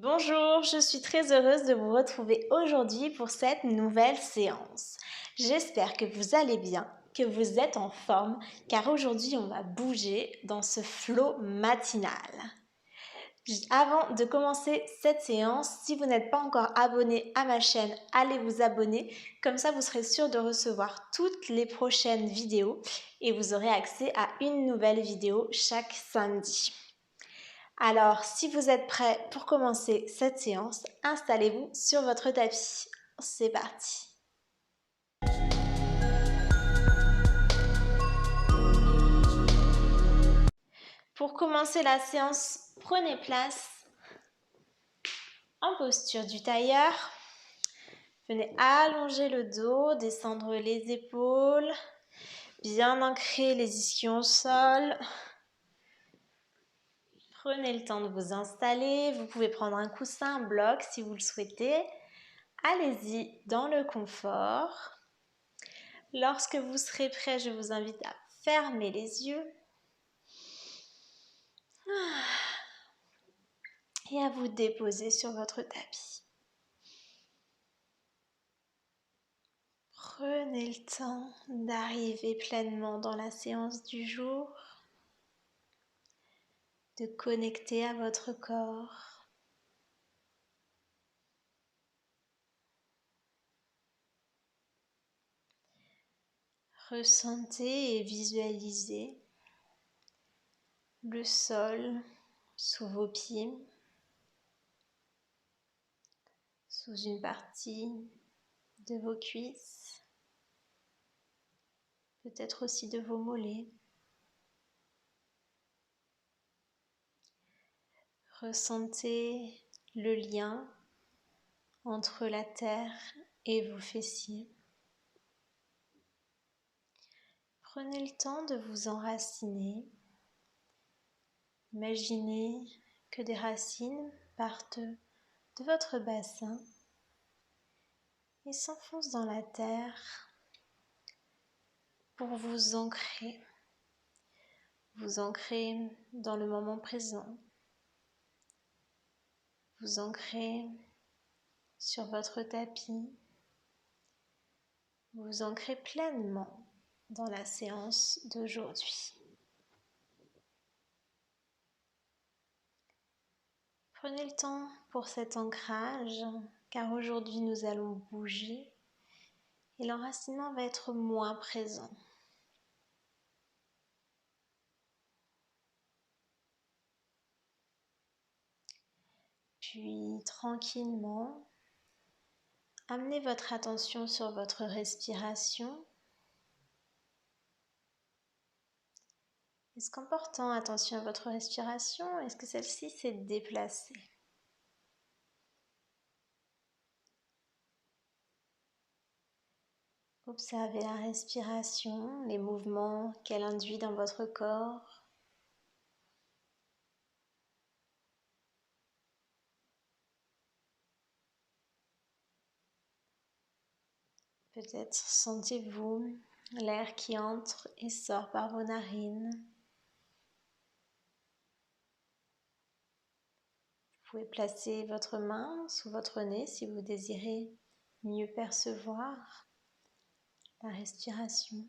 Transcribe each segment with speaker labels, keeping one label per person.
Speaker 1: Bonjour, je suis très heureuse de vous retrouver aujourd'hui pour cette nouvelle séance. J'espère que vous allez bien, que vous êtes en forme, car aujourd'hui on va bouger dans ce flot matinal. Avant de commencer cette séance, si vous n'êtes pas encore abonné à ma chaîne, allez vous abonner, comme ça vous serez sûr de recevoir toutes les prochaines vidéos et vous aurez accès à une nouvelle vidéo chaque samedi. Alors, si vous êtes prêts pour commencer cette séance, installez-vous sur votre tapis. C'est parti. Pour commencer la séance, prenez place en posture du tailleur. Venez allonger le dos, descendre les épaules, bien ancrer les ischions au sol. Prenez le temps de vous installer. Vous pouvez prendre un coussin, un bloc si vous le souhaitez. Allez-y dans le confort. Lorsque vous serez prêt, je vous invite à fermer les yeux et à vous déposer sur votre tapis. Prenez le temps d'arriver pleinement dans la séance du jour, de connecter à votre corps. Ressentez et visualisez le sol sous vos pieds, sous une partie de vos cuisses, peut-être aussi de vos mollets. Ressentez le lien entre la terre et vos fessiers. Prenez le temps de vous enraciner. Imaginez que des racines partent de votre bassin et s'enfoncent dans la terre pour vous ancrer dans le moment présent, vous ancrer sur votre tapis, vous ancrer pleinement dans la séance d'aujourd'hui. Prenez le temps pour cet ancrage, car aujourd'hui nous allons bouger et l'enracinement va être moins présent. Puis tranquillement, amenez votre attention sur votre respiration. Est-ce qu'en portant attention à votre respiration, est-ce que celle-ci s'est déplacée? Observez la respiration, les mouvements qu'elle induit dans votre corps. Peut-être sentez-vous l'air qui entre et sort par vos narines. Vous pouvez placer votre main sous votre nez si vous désirez mieux percevoir la respiration.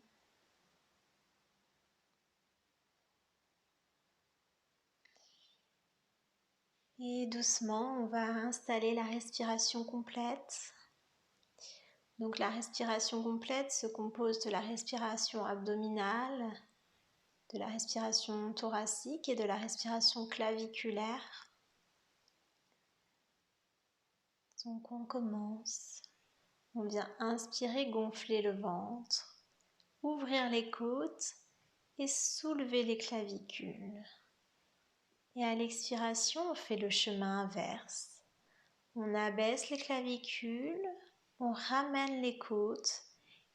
Speaker 1: Et doucement, on va installer la respiration complète. Donc la respiration complète se compose de la respiration abdominale, de la respiration thoracique et de la respiration claviculaire. Donc on commence. On vient inspirer, gonfler le ventre, ouvrir les côtes et soulever les clavicules. Et à l'expiration, on fait le chemin inverse. On abaisse les clavicules, on ramène les côtes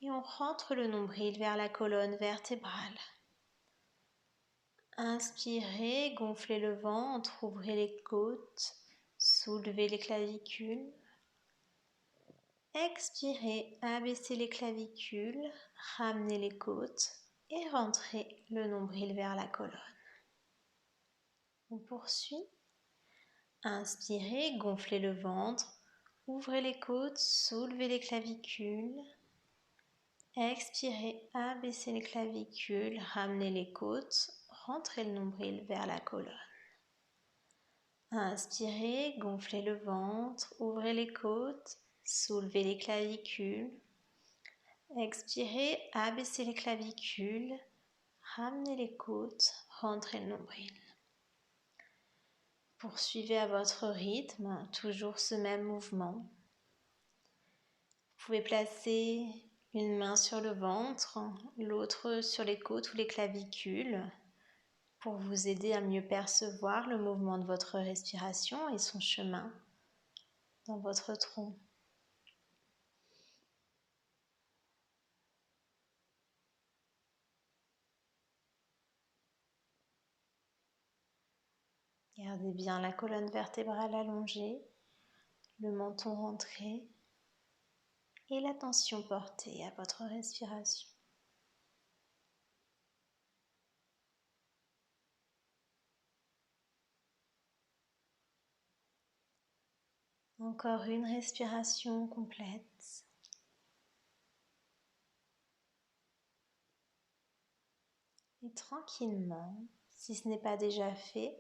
Speaker 1: et on rentre le nombril vers la colonne vertébrale. Inspirez, gonflez le ventre, ouvrez les côtes, soulevez les clavicules. Expirez, abaissez les clavicules, ramenez les côtes et rentrez le nombril vers la colonne. On poursuit. Inspirez, gonflez le ventre, ouvrez les côtes, soulevez les clavicules. Expirez, abaissez les clavicules, ramenez les côtes, rentrez le nombril vers la colonne. Inspirez, gonflez le ventre, ouvrez les côtes, soulevez les clavicules. Expirez, abaissez les clavicules, ramenez les côtes, rentrez le nombril. Poursuivez à votre rythme, toujours ce même mouvement. Vous pouvez placer une main sur le ventre, l'autre sur les côtes ou les clavicules pour vous aider à mieux percevoir le mouvement de votre respiration et son chemin dans votre tronc. Gardez bien la colonne vertébrale allongée, le menton rentré et l'attention portée à votre respiration. Encore une respiration complète. Et tranquillement, si ce n'est pas déjà fait,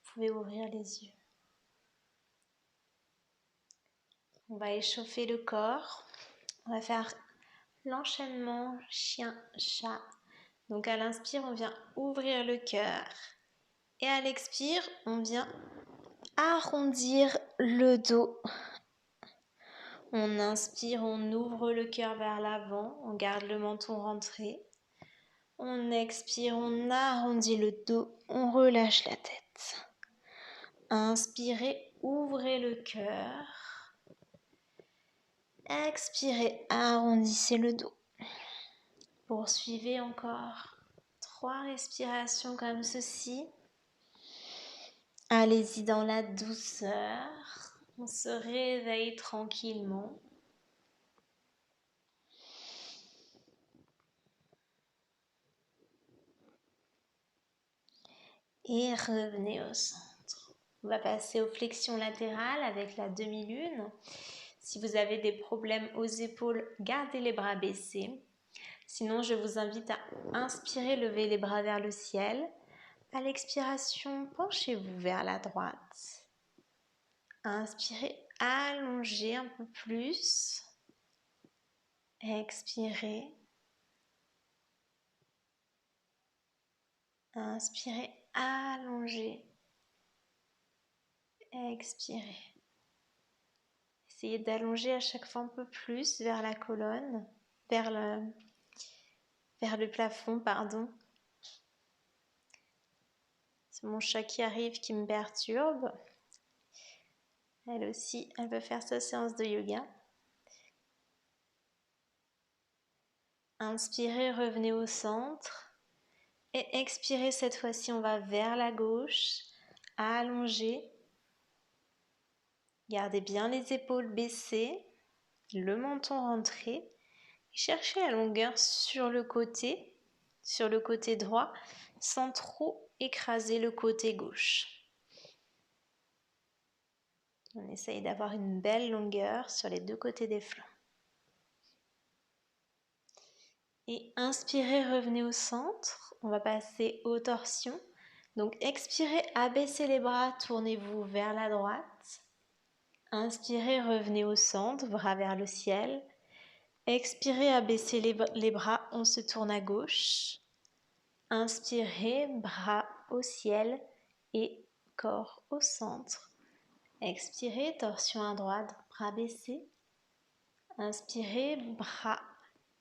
Speaker 1: vous pouvez ouvrir les yeux. On va échauffer le corps. On va faire l'enchaînement chien-chat. Donc à l'inspire, on vient ouvrir le cœur. Et à l'expire, on vient arrondir le dos. On inspire, on ouvre le cœur vers l'avant, on garde le menton rentré. On expire, on arrondit le dos, on relâche la tête. Inspirez, ouvrez le cœur. Expirez, arrondissez le dos. Poursuivez encore 3 respirations comme ceci. Allez-y dans la douceur. On se réveille tranquillement. Et revenez au centre. On va passer aux flexions latérales avec la demi-lune. Si vous avez des problèmes aux épaules, gardez les bras baissés. Sinon, je vous invite à inspirer, lever les bras vers le ciel. À l'expiration, penchez-vous vers la droite. Inspirez, allongez un peu plus. Expirez. Inspirez, allongez. Expirez. Essayez d'allonger à chaque fois un peu plus vers la colonne, vers le plafond, pardon. C'est mon chat qui arrive qui me perturbe. Elle aussi, elle veut faire sa séance de yoga. Inspirez, revenez au centre. Et expirez, cette fois-ci, on va vers la gauche. Allongez. Gardez bien les épaules baissées, le menton rentré. Cherchez la longueur sur le côté droit, sans trop écraser le côté gauche. On essaye d'avoir une belle longueur sur les 2 côtés des flancs. Et inspirez, revenez au centre. On va passer aux torsions. Donc expirez, abaissez les bras, tournez-vous vers la droite. Inspirez, revenez au centre, bras vers le ciel. Expirez, abaissez les bras, on se tourne à gauche. Inspirez, bras au ciel et corps au centre. Expirez, torsion à droite, bras baissés. Inspirez, bras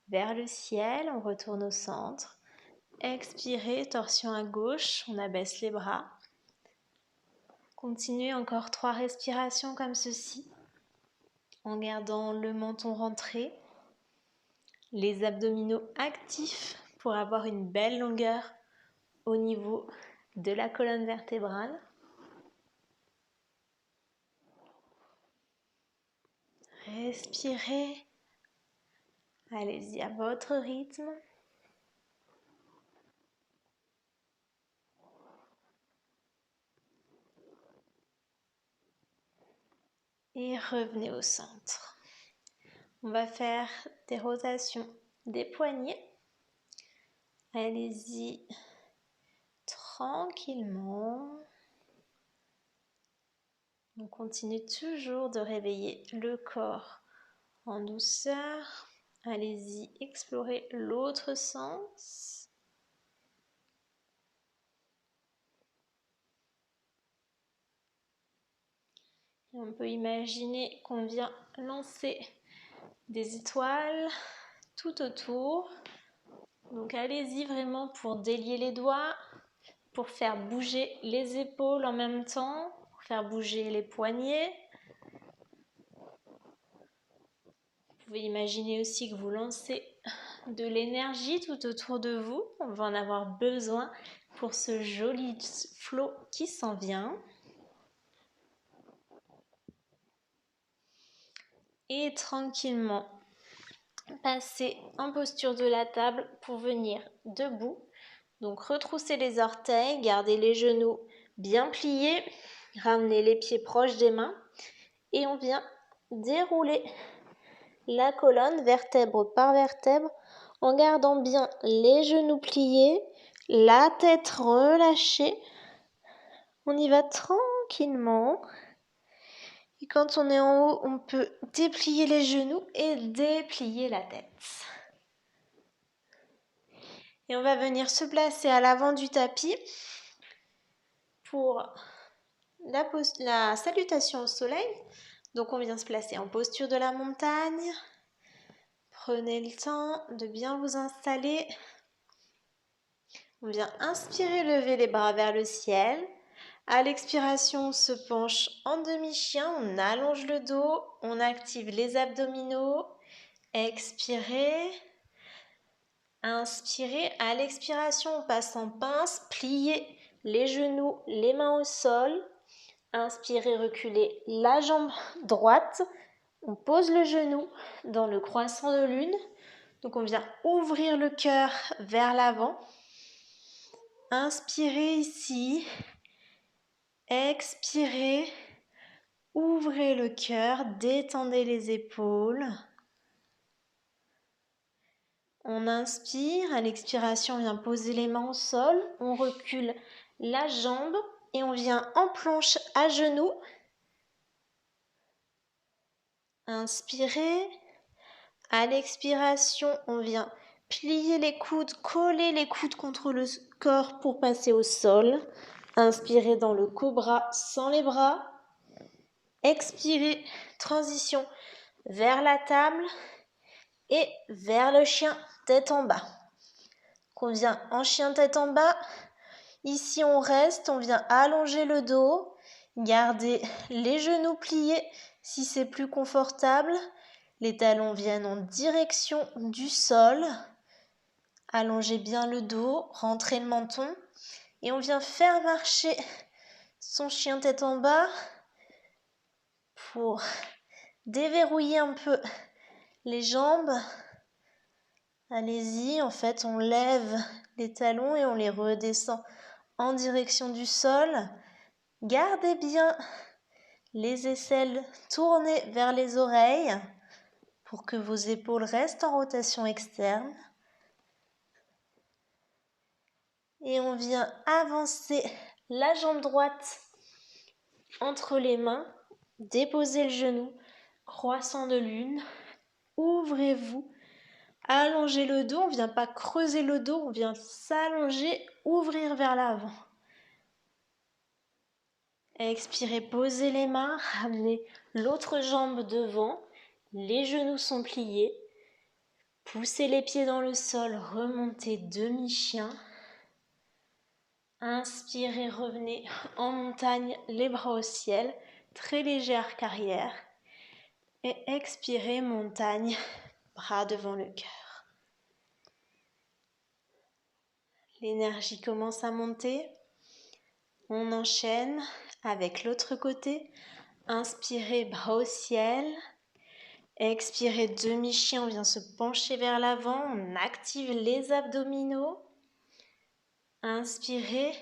Speaker 1: vers le ciel, on retourne au centre. Expirez, torsion à gauche, on abaisse les bras. Continuez encore 3 respirations comme ceci, en gardant le menton rentré, les abdominaux actifs pour avoir une belle longueur au niveau de la colonne vertébrale. Respirez. Allez-y à votre rythme. Et revenez au centre. On va faire des rotations des poignets. Allez-y tranquillement. On continue toujours de réveiller le corps en douceur. Allez-y, explorez l'autre sens. Et on peut imaginer qu'on vient lancer des étoiles tout autour. Donc allez-y vraiment pour délier les doigts, pour faire bouger les épaules en même temps, pour faire bouger les poignets. Vous pouvez imaginer aussi que vous lancez de l'énergie tout autour de vous. On va en avoir besoin pour ce joli flot qui s'en vient. Et tranquillement, passez en posture de la table pour venir debout. Donc retroussez les orteils, gardez les genoux bien pliés, ramenez les pieds proches des mains et on vient dérouler la colonne vertèbre par vertèbre en gardant bien les genoux pliés, la tête relâchée. On y va tranquillement. Et quand on est en haut, on peut déplier les genoux et déplier la tête. Et on va venir se placer à l'avant du tapis pour la salutation au soleil. Donc on vient se placer en posture de la montagne. Prenez le temps de bien vous installer. On vient inspirer, lever les bras vers le ciel. À l'expiration, on se penche en demi-chien, on allonge le dos, on active les abdominaux. Expirez. Inspirez. À l'expiration, on passe en pince, pliez les genoux, les mains au sol. Inspirez, reculez la jambe droite. On pose le genou dans le croissant de lune. Donc on vient ouvrir le cœur vers l'avant. Inspirez ici. Expirez. Ouvrez le cœur, détendez les épaules. On inspire, à l'expiration, on vient poser les mains au sol. On recule la jambe et on vient en planche à genoux. Inspirez. À l'expiration, on vient plier les coudes, coller les coudes contre le corps pour passer au sol. Inspirez dans le cobra sans les bras. Expirez, transition vers la table et vers le chien tête en bas. On vient en chien tête en bas. Ici, on reste, on vient allonger le dos. Gardez les genoux pliés si c'est plus confortable. Les talons viennent en direction du sol. Allongez bien le dos, rentrez le menton. Et on vient faire marcher son chien tête en bas pour déverrouiller un peu les jambes. Allez-y, en fait, on lève les talons et on les redescend en direction du sol. Gardez bien les aisselles tournées vers les oreilles pour que vos épaules restent en rotation externe. Et on vient avancer la jambe droite entre les mains, déposez le genou, croissant de lune, ouvrez-vous, allongez le dos, on ne vient pas creuser le dos, on vient s'allonger, ouvrir vers l'avant. Expirez, posez les mains, ramenez l'autre jambe devant, les genoux sont pliés, poussez les pieds dans le sol, remontez demi-chien. Inspirez, revenez en montagne, les bras au ciel, très léger arc arrière. Et expirez, montagne, bras devant le cœur. L'énergie commence à monter. On enchaîne avec l'autre côté. Inspirez, bras au ciel. Expirez, demi-chien, on vient se pencher vers l'avant. On active les abdominaux. Inspirez.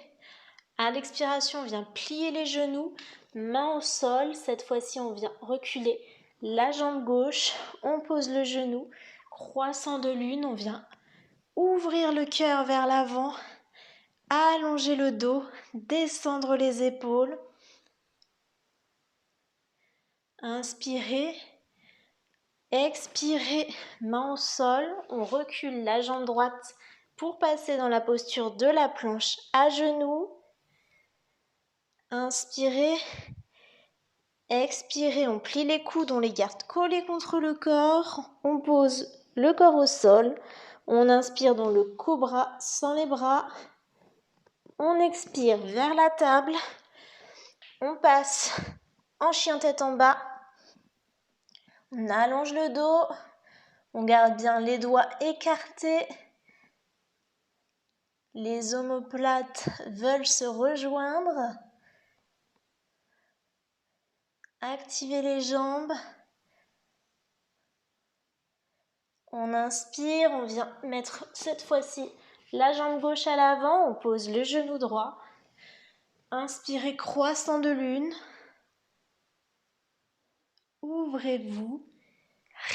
Speaker 1: À l'expiration, on vient plier les genoux, main au sol. Cette fois-ci, on vient reculer la jambe gauche. On pose le genou, croissant de lune. On vient ouvrir le cœur vers l'avant, allonger le dos, descendre les épaules. Inspirez, expirez, main au sol. On recule la jambe droite pour passer dans la posture de la planche à genoux. Inspirez, expirez, on plie les coudes, on les garde collés contre le corps. On pose le corps au sol. On inspire dans le cobra sans les bras. On expire vers la table. On passe en chien tête en bas. On allonge le dos. On garde bien les doigts écartés. Les omoplates veulent se rejoindre. Activez les jambes. On inspire, on vient mettre cette fois-ci la jambe gauche à l'avant, on pose le genou droit. Inspirez, croissant de lune. Ouvrez-vous,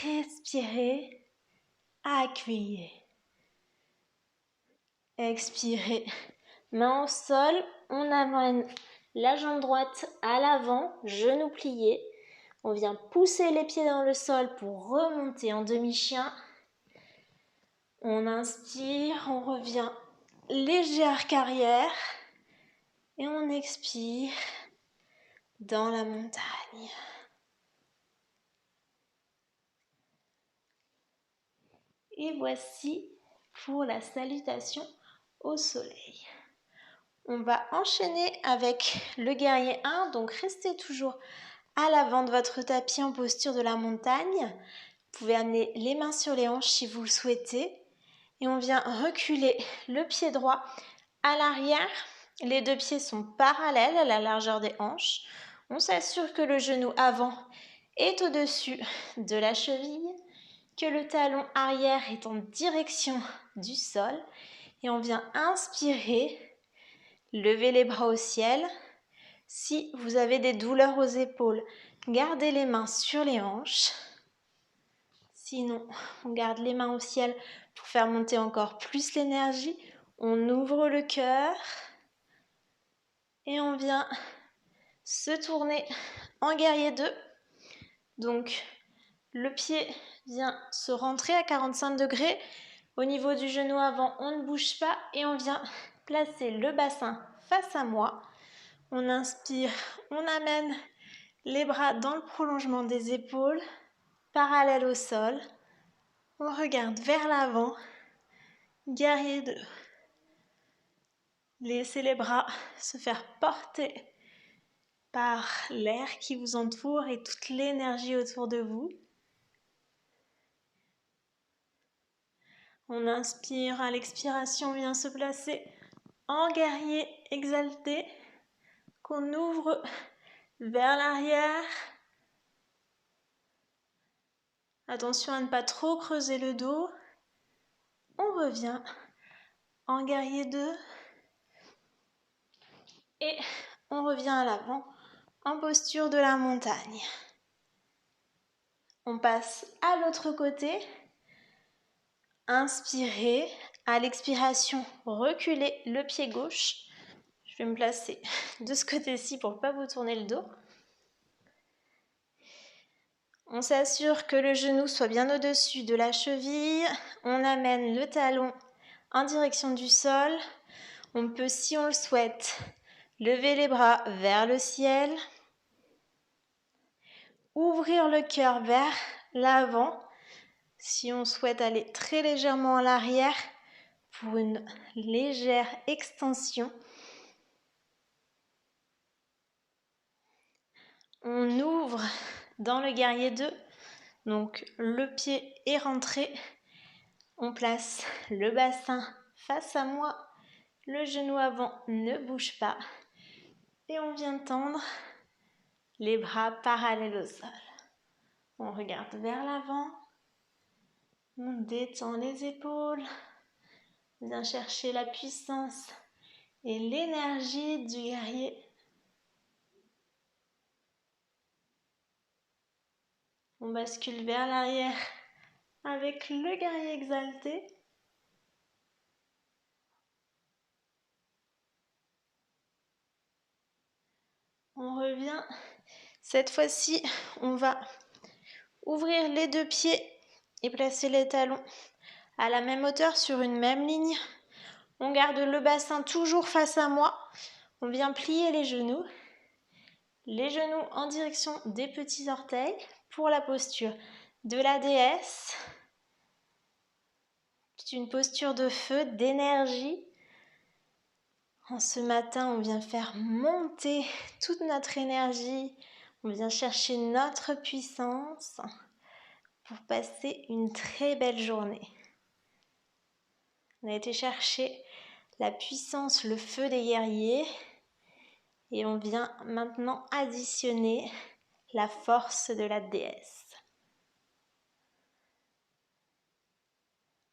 Speaker 1: respirez, accueillez. Expirez, main au sol, on amène la jambe droite à l'avant, genou plié. On vient pousser les pieds dans le sol pour remonter en demi-chien. On inspire, on revient léger arc arrière et on expire dans la montagne. Et voici pour la salutation au soleil. On va enchaîner avec le guerrier 1, donc restez toujours à l'avant de votre tapis en posture de la montagne. Vous pouvez amener les mains sur les hanches si vous le souhaitez. Et on vient reculer le pied droit à l'arrière. Les deux pieds sont parallèles à la largeur des hanches. On s'assure que le genou avant est au-dessus de la cheville, que le talon arrière est en direction du sol. Et on vient inspirer, lever les bras au ciel. Si vous avez des douleurs aux épaules, gardez les mains sur les hanches. Sinon, on garde les mains au ciel pour faire monter encore plus l'énergie. On ouvre le cœur et on vient se tourner en guerrier 2. Donc, le pied vient se rentrer à 45 degrés. Au niveau du genou avant, on ne bouge pas et on vient placer le bassin face à moi. On inspire, on amène les bras dans le prolongement des épaules, parallèles au sol. On regarde vers l'avant, guerrier 2. Laissez les bras se faire porter par l'air qui vous entoure et toute l'énergie autour de vous. On inspire, à l'expiration, on vient se placer en guerrier exalté, qu'on ouvre vers l'arrière. Attention à ne pas trop creuser le dos. On revient en guerrier 2 et on revient à l'avant en posture de la montagne. On passe à l'autre côté. Inspirez. À l'expiration, reculez le pied gauche. Je vais me placer de ce côté-ci pour ne pas vous tourner le dos. On s'assure que le genou soit bien au-dessus de la cheville. On amène le talon en direction du sol. On peut, si on le souhaite, lever les bras vers le ciel. Ouvrir le cœur vers l'avant. Si on souhaite aller très légèrement en arrière pour une légère extension. On ouvre dans le guerrier 2. Donc le pied est rentré. On place le bassin face à moi. Le genou avant ne bouge pas. Et on vient tendre les bras parallèles au sol. On regarde vers l'avant. On détend les épaules. On vient chercher la puissance et l'énergie du guerrier. On bascule vers l'arrière avec le guerrier exalté. On revient. Cette fois-ci, on va ouvrir les deux pieds et placer les talons à la même hauteur sur une même ligne. On garde le bassin toujours face à moi. On vient plier les genoux en direction des petits orteils pour la posture de la déesse. C'est une posture de feu, d'énergie. En ce matin, on vient faire monter toute notre énergie. On vient chercher notre puissance pour passer une très belle journée. On a été chercher la puissance, le feu des guerriers. Et on vient maintenant additionner la force de la déesse.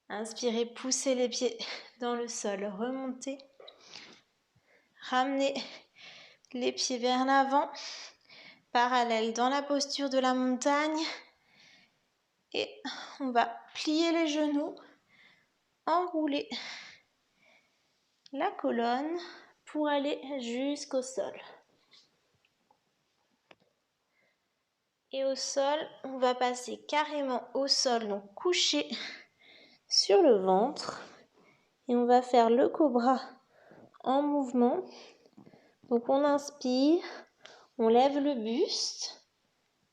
Speaker 1: Inspirez, poussez les pieds dans le sol, remontez. Ramenez les pieds vers l'avant, parallèle dans la posture de la montagne. Et on va plier les genoux, enrouler la colonne pour aller jusqu'au sol. Et au sol, on va passer carrément au sol, donc couché sur le ventre. Et on va faire le cobra en mouvement. Donc on inspire, on lève le buste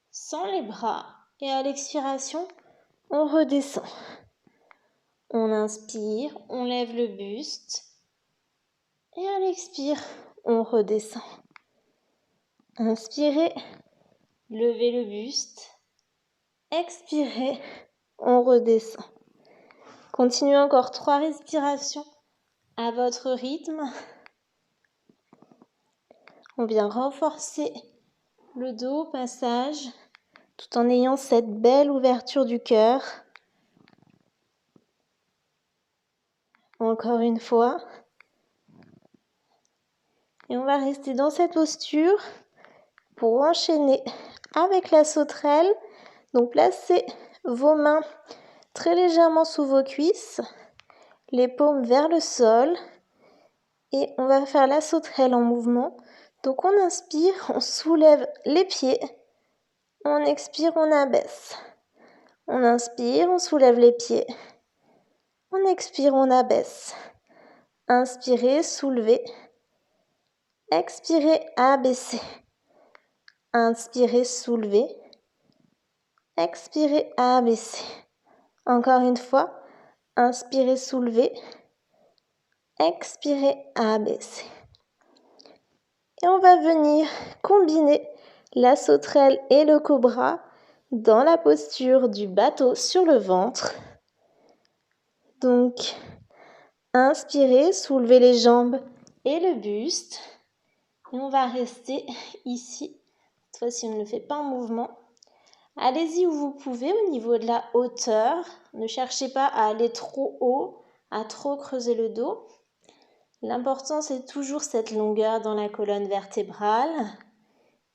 Speaker 1: sans les bras. Et à l'expiration, on redescend. On inspire, on lève le buste. Et à l'expire, on redescend. Inspirez, levez le buste. Expirez, on redescend. Continuez encore 3 respirations à votre rythme. On vient renforcer le dos au passage, tout en ayant cette belle ouverture du cœur. Encore une fois. Et on va rester dans cette posture pour enchaîner avec la sauterelle. Donc placez vos mains très légèrement sous vos cuisses, les paumes vers le sol. Et on va faire la sauterelle en mouvement. Donc on inspire, on soulève les pieds. On expire, on abaisse. On inspire, on soulève les pieds. On expire, on abaisse. Inspirez, soulevez. Expirez, abaissez. Inspirez, soulevez. Expirez, abaissez. Encore une fois. Inspirez, soulevez. Expirez, abaissez. Et on va venir combiner la sauterelle et le cobra dans la posture du bateau sur le ventre. Donc, inspirez, soulevez les jambes et le buste. Et on va rester ici. Cette fois-ci, on ne le fait pas en mouvement. Allez-y où vous pouvez au niveau de la hauteur. Ne cherchez pas à aller trop haut, à trop creuser le dos. L'important, c'est toujours cette longueur dans la colonne vertébrale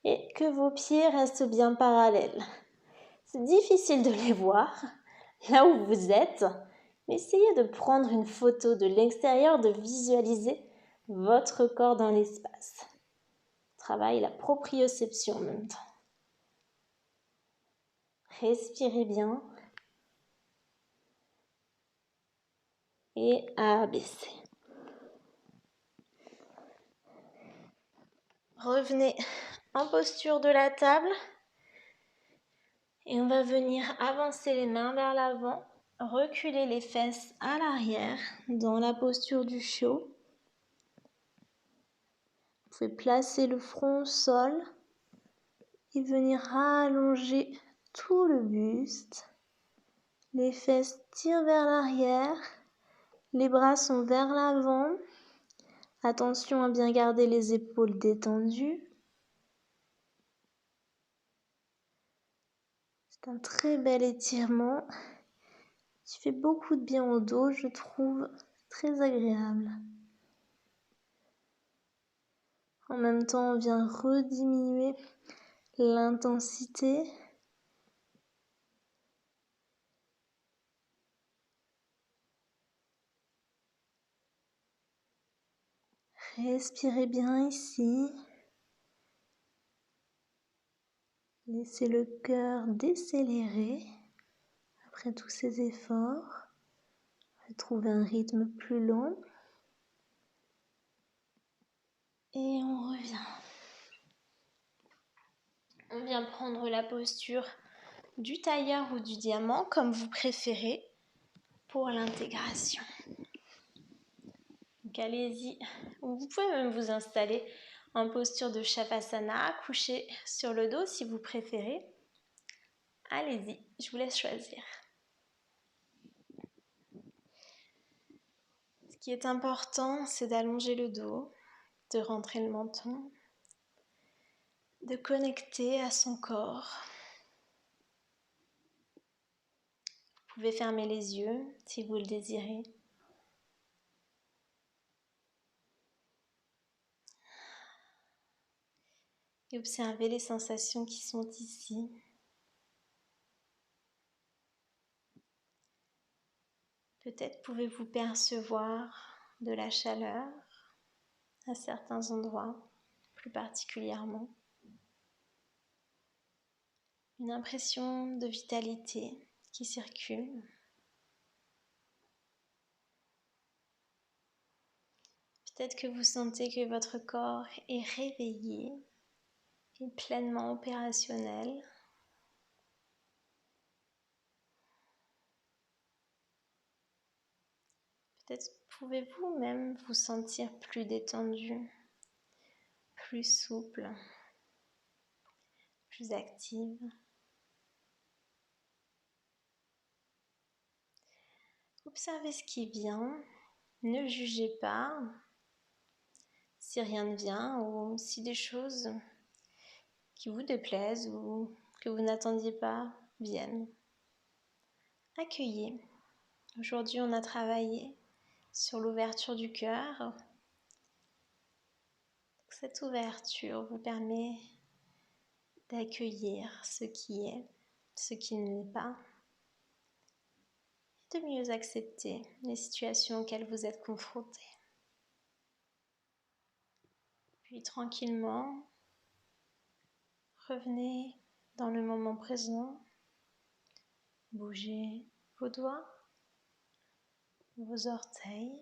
Speaker 1: et que vos pieds restent bien parallèles. C'est difficile de les voir là où vous êtes, mais essayez de prendre une photo de l'extérieur, de visualiser votre corps dans l'espace. Travaille la proprioception en même temps. Respirez bien et abaissez. Revenez en posture de la table et on va venir avancer les mains vers l'avant, reculer les fesses à l'arrière dans la posture du chiot. Vous pouvez placer le front au sol et venir rallonger tout le buste. Les fesses tirent vers l'arrière, les bras sont vers l'avant. Attention à bien garder les épaules détendues. C'est un très bel étirement qui fait beaucoup de bien au dos, je trouve très agréable. En même temps, on vient rediminuer l'intensité. Respirez bien ici. Laissez le cœur décélérer après tous ces efforts. Trouvez un rythme plus long. Et on revient. On vient prendre la posture du tailleur ou du diamant, comme vous préférez, pour l'intégration. Donc allez-y. Vous pouvez même vous installer en posture de Shavasana, coucher sur le dos si vous préférez. Allez-y, je vous laisse choisir. Ce qui est important, c'est d'allonger le dos, de rentrer le menton, de connecter à son corps. Vous pouvez fermer les yeux si vous le désirez. Et observez les sensations qui sont ici. Peut-être pouvez-vous percevoir de la chaleur à certains endroits, plus particulièrement. Une impression de vitalité qui circule. Peut-être que vous sentez que votre corps est réveillé et pleinement opérationnel. Peut-être pouvez-vous même vous sentir plus détendu, plus souple, plus active. Observez ce qui vient, ne jugez pas si rien ne vient ou si des choses qui vous déplaisent ou que vous n'attendiez pas viennent. Accueillez. Aujourd'hui, on a travaillé sur l'ouverture du cœur. Cette ouverture vous permet d'accueillir ce qui est, ce qui ne l'est pas, et de mieux accepter les situations auxquelles vous êtes confrontés. Puis tranquillement, revenez dans le moment présent, bougez vos doigts, vos orteils,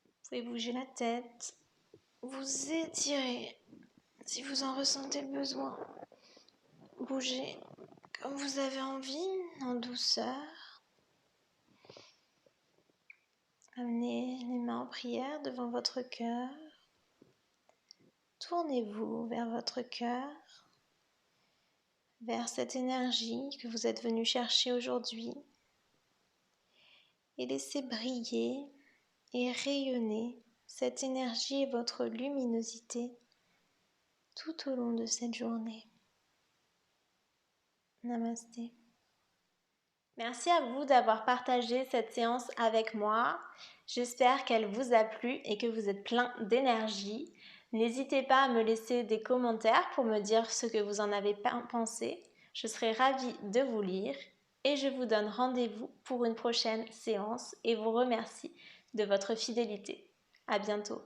Speaker 1: vous pouvez bouger la tête, vous étirez si vous en ressentez le besoin, bougez comme vous avez envie, en douceur. Amenez les mains en prière devant votre cœur. Tournez-vous vers votre cœur, vers cette énergie que vous êtes venu chercher aujourd'hui et laissez briller et rayonner cette énergie et votre luminosité tout au long de cette journée. Namasté. Merci à vous d'avoir partagé cette séance avec moi. J'espère qu'elle vous a plu et que vous êtes plein d'énergie. N'hésitez pas à me laisser des commentaires pour me dire ce que vous en avez pensé. Je serai ravie de vous lire et je vous donne rendez-vous pour une prochaine séance et vous remercie de votre fidélité. À bientôt.